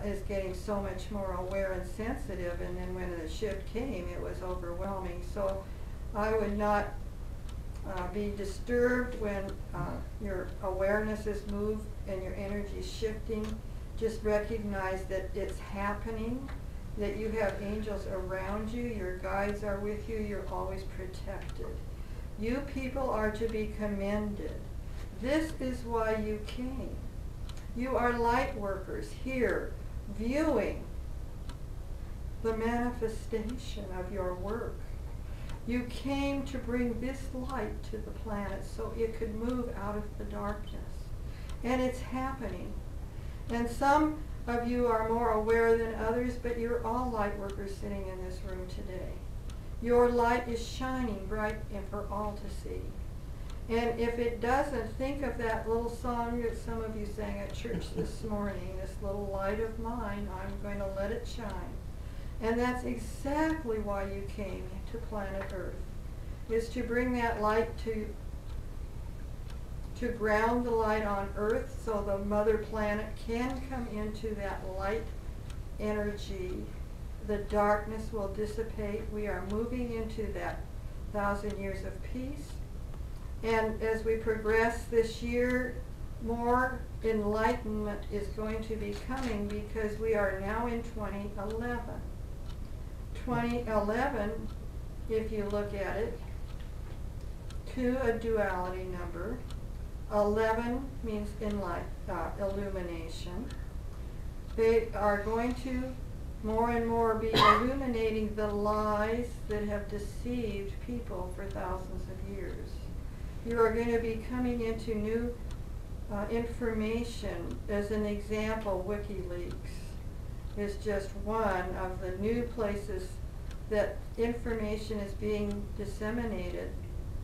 is getting so much more aware and sensitive, and then when the shift came, it was overwhelming. So I would not be disturbed when your awareness is moved and your energy is shifting. Just recognize that it's happening, that you have angels around you, your guides are with you, you're always protected. You people are to be commended. This is why you came. You are light workers here, viewing the manifestation of your work. You came to bring this light to the planet so it could move out of the darkness. And it's happening. And some of you are more aware than others, but you're all light workers sitting in this room today. Your light is shining bright and for all to see. And if it doesn't, think of that little song that some of you sang at church this morning, this little light of mine, I'm going to let it shine. And that's exactly why you came to planet Earth, is to bring that light to ground the light on Earth so the mother planet can come into that light energy. The darkness will dissipate. We are moving into that 1,000 years of peace. And as we progress this year, more enlightenment is going to be coming because we are now in 2011. 2011, if you look at it, to a duality number. 11 means illumination. They are going to more and more be illuminating the lies that have deceived people for thousands of years. You are going to be coming into new information. As an example, WikiLeaks is just one of the new places that information is being disseminated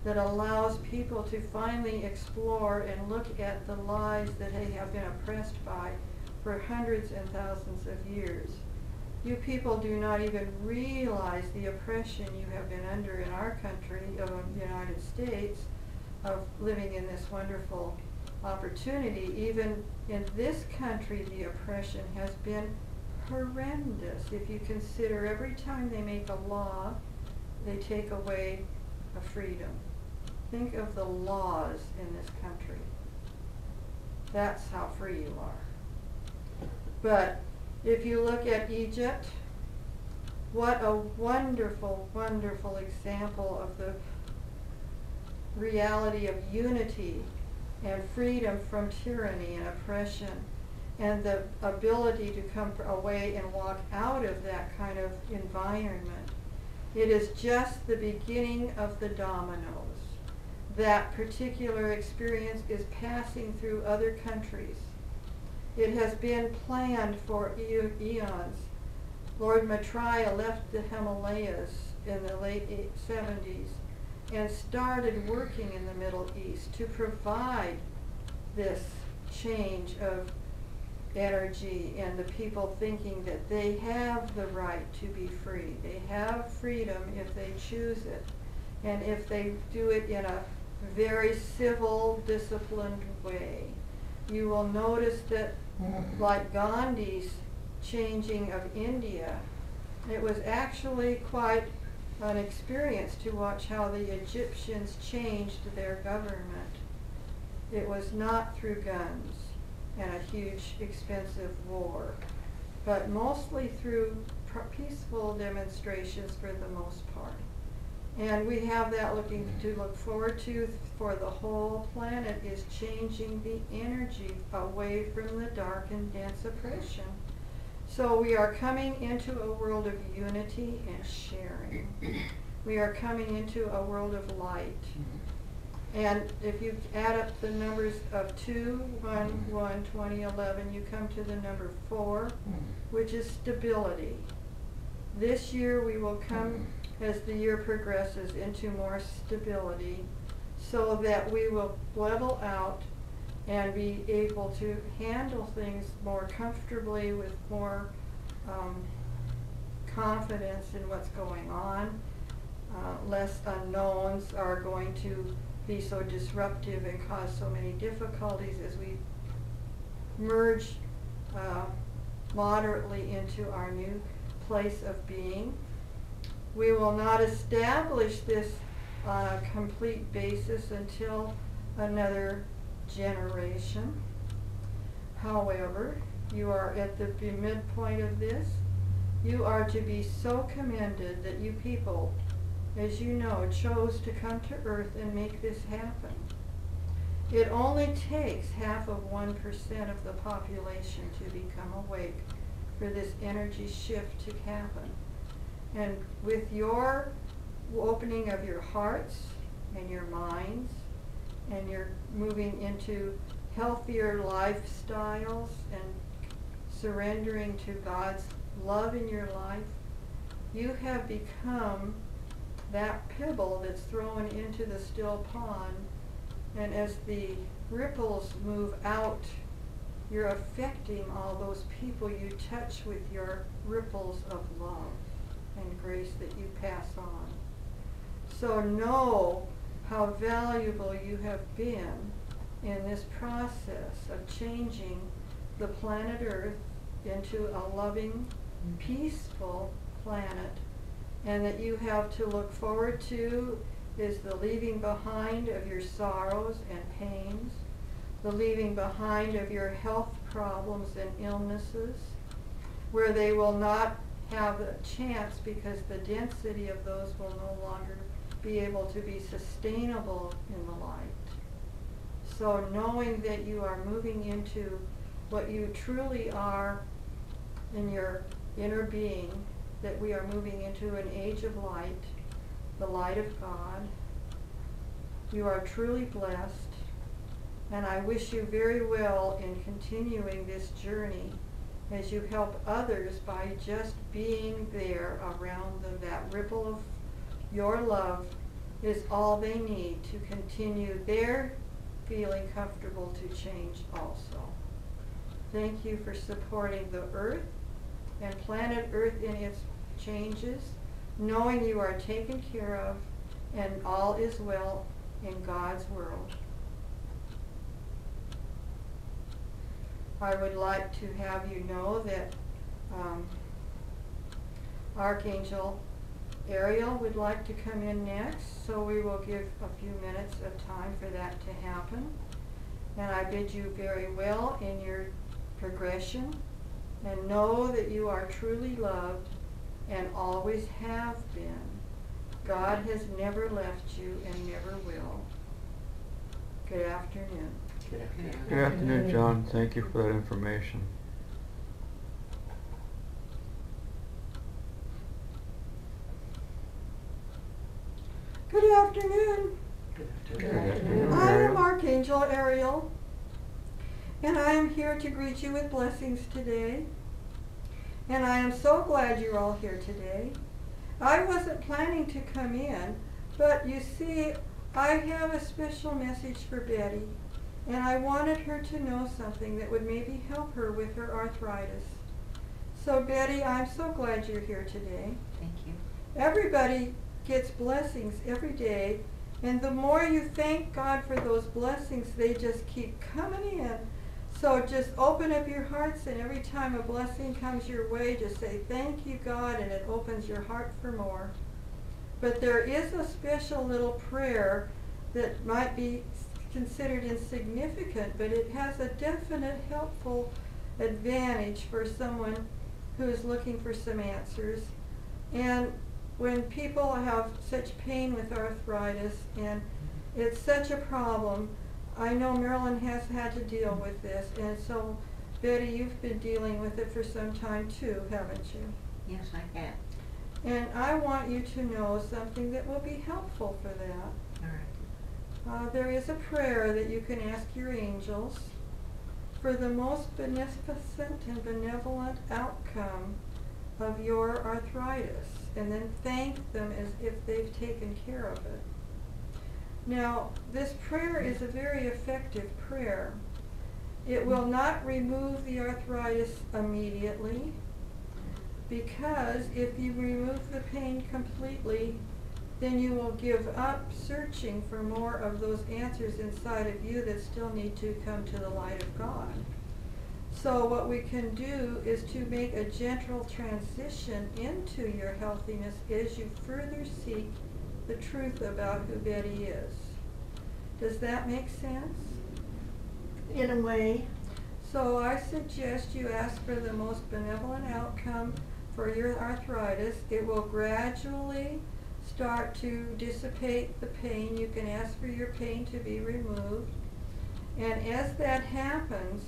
that allows people to finally explore and look at the lies that they have been oppressed by for hundreds and thousands of years. You people do not even realize the oppression you have been under in our country, of the United States, of living in this wonderful opportunity. Even in this country, the oppression has been horrendous. If you consider every time they make a law, they take away a freedom. Think of the laws in this country. That's how free you are. But if you look at Egypt, what a wonderful, wonderful example of the reality of unity and freedom from tyranny and oppression, and the ability to come away and walk out of that kind of environment. It is just the beginning of the dominoes. That particular experience is passing through other countries. It has been planned for eons. Lord Maitreya left the Himalayas in the late 70s and started working in the Middle East to provide this change of energy and the people thinking that they have the right to be free. They have freedom if they choose it, and if they do it in a very civil, disciplined way. You will notice that, like Gandhi's changing of India, it was actually quite an experience to watch how the Egyptians changed their government. It was not through guns and a huge, expensive war, but mostly through peaceful demonstrations for the most part. And we have that to look forward to for the whole planet, is changing the energy away from the dark and dense oppression. So we are coming into a world of unity and sharing. We are coming into a world of light. And if you add up the numbers of 2, 1, 1, 2011, you come to the number 4, which is stability. This year we will come, as the year progresses, into more stability so that we will level out and be able to handle things more comfortably with more confidence in what's going on. Less unknowns are going to be so disruptive and cause so many difficulties as we merge moderately into our new place of being. We will not establish this on a complete basis until another generation. However, you are at the midpoint of this. You are to be so commended that you people, as you know, chose to come to Earth and make this happen. It only takes 0.5% of the population to become awake for this energy shift to happen. And with your opening of your hearts and your minds, and you're moving into healthier lifestyles and surrendering to God's love in your life, you have become that pebble that's thrown into the still pond, and as the ripples move out, you're affecting all those people you touch with your ripples of love and grace that you pass on. So know how valuable you have been in this process of changing the planet Earth into a loving, peaceful planet, and that you have to look forward to is the leaving behind of your sorrows and pains, the leaving behind of your health problems and illnesses, where they will not have a chance because the density of those will no longer be able to be sustainable in the light. So knowing that you are moving into what you truly are in your inner being, that we are moving into an age of light, the light of God. You are truly blessed, and I wish you very well in continuing this journey as you help others by just being there around them. That ripple of your love is all they need to continue their feeling comfortable to change also. Thank you for supporting the Earth and planet Earth in its changes, knowing you are taken care of and all is well in God's world. I would like to have you know that Archangel Ariel would like to come in next, so we will give a few minutes of time for that to happen. And I bid you very well in your progression, and know that you are truly loved and always have been. God has never left you and never will. Good afternoon. Good afternoon, John. Thank you for that information. Good afternoon. Good afternoon, I am Ariel. Archangel Ariel, and I am here to greet you with blessings today. And I am so glad you're all here today. I wasn't planning to come in, but you see, I have a special message for Betty, and I wanted her to know something that would maybe help her with her arthritis. So Betty, I'm so glad you're here today. Thank you. Everybody gets blessings every day, and the more you thank God for those blessings, they just keep coming in. So just open up your hearts, and every time a blessing comes your way, just say, thank you, God, and it opens your heart for more. But there is a special little prayer that might be considered insignificant, but it has a definite helpful advantage for someone who is looking for some answers. And when people have such pain with arthritis, and it's such a problem, I know Marilyn has had to deal with this, and so Betty, you've been dealing with it for some time too, haven't you? Yes, I have. And I want you to know something that will be helpful for that. All right. There is a prayer that you can ask your angels for the most beneficent and benevolent outcome of your arthritis, and then thank them as if they've taken care of it. Now, this prayer is a very effective prayer. It will not remove the arthritis immediately, because if you remove the pain completely, then you will give up searching for more of those answers inside of you that still need to come to the light of God. So what we can do is to make a gentle transition into your healthiness as you further seek the truth about who Betty is. Does that make sense? In a way. So I suggest you ask for the most benevolent outcome for your arthritis. It will gradually start to dissipate the pain. You can ask for your pain to be removed. And as that happens,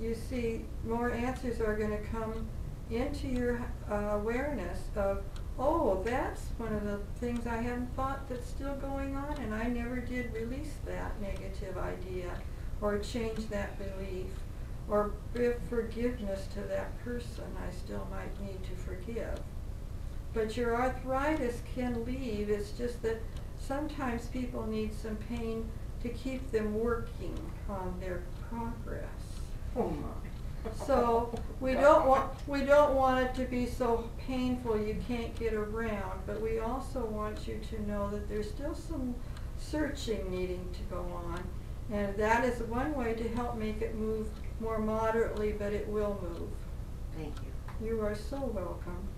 you see more answers are going to come into your awareness of, oh, that's one of the things I hadn't thought that's still going on, and I never did release that negative idea or change that belief or give forgiveness to that person I still might need to forgive. But your arthritis can leave. It's just that sometimes people need some pain to keep them working on their progress. Oh my. So we don't want it to be so painful you can't get around, but we also want you to know that there's still some searching needing to go on, and that is one way to help make it move more moderately, but it will move. Thank you. You are so welcome.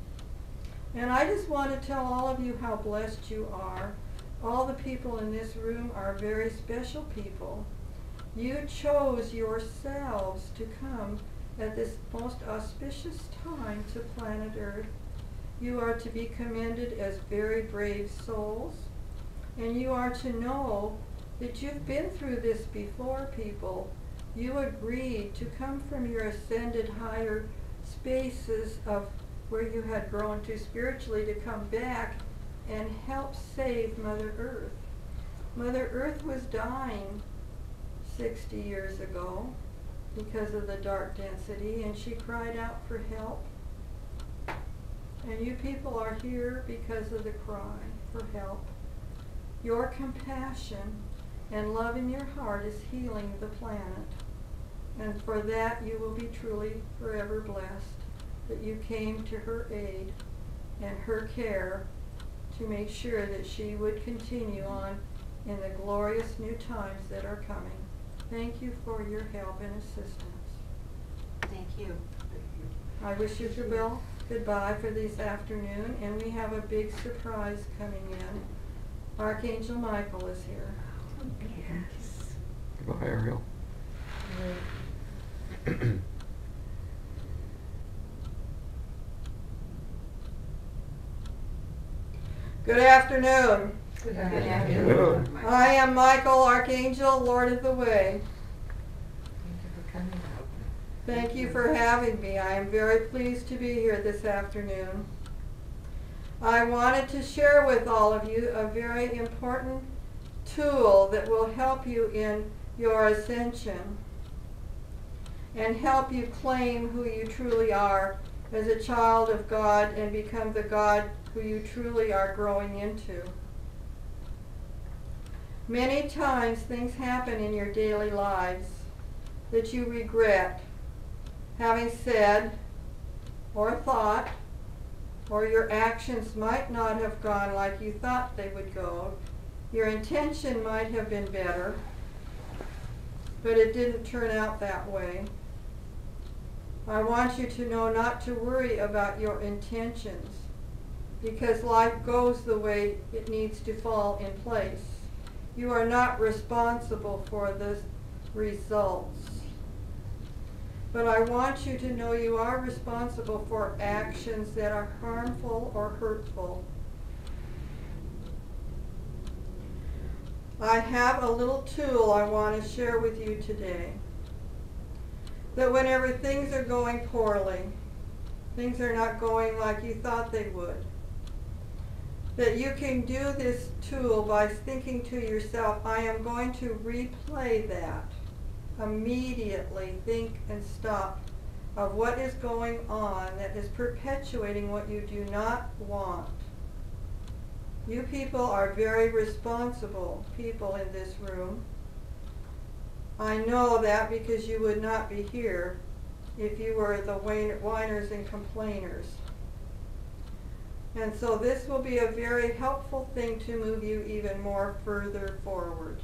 And I just want to tell all of you how blessed you are. All the people in this room are very special people. You chose yourselves to come at this most auspicious time to planet Earth. You are to be commended as very brave souls, and you are to know that you've been through this before, people. You agreed to come from your ascended higher spaces of where you had grown to spiritually to come back and help save Mother Earth. Mother Earth was dying 60 years ago because of the dark density, and she cried out for help. And you people are here because of the cry for help. Your compassion and love in your heart is healing the planet. And for that you will be truly forever blessed that you came to her aid and her care to make sure that she would continue on in the glorious new times that are coming. Thank you for your help and assistance. Thank you. I wish you goodbye for this afternoon, and we have a big surprise coming in. Archangel Michael is here. Yes. Goodbye, Ariel. Good afternoon. Good afternoon. I am Michael, Archangel, Lord of the Way. Thank you for coming out. Thank you for having me. I am very pleased to be here this afternoon. I wanted to share with all of you a very important tool that will help you in your ascension and help you claim who you truly are as a child of God and become the God who you truly are growing into. Many times things happen in your daily lives that you regret having said or thought, or your actions might not have gone like you thought they would go. Your intention might have been better, but it didn't turn out that way. I want you to know not to worry about your intentions, because life goes the way it needs to fall in place. You are not responsible for the results. But I want you to know you are responsible for actions that are harmful or hurtful. I have a little tool I want to share with you today. That whenever things are going poorly, things are not going like you thought they would, that you can do this tool by thinking to yourself, I am going to replay that. Immediately think and stop of what is going on that is perpetuating what you do not want. You people are very responsible people in this room. I know that because you would not be here if you were the whiners and complainers. And so this will be a very helpful thing to move you even more further forward.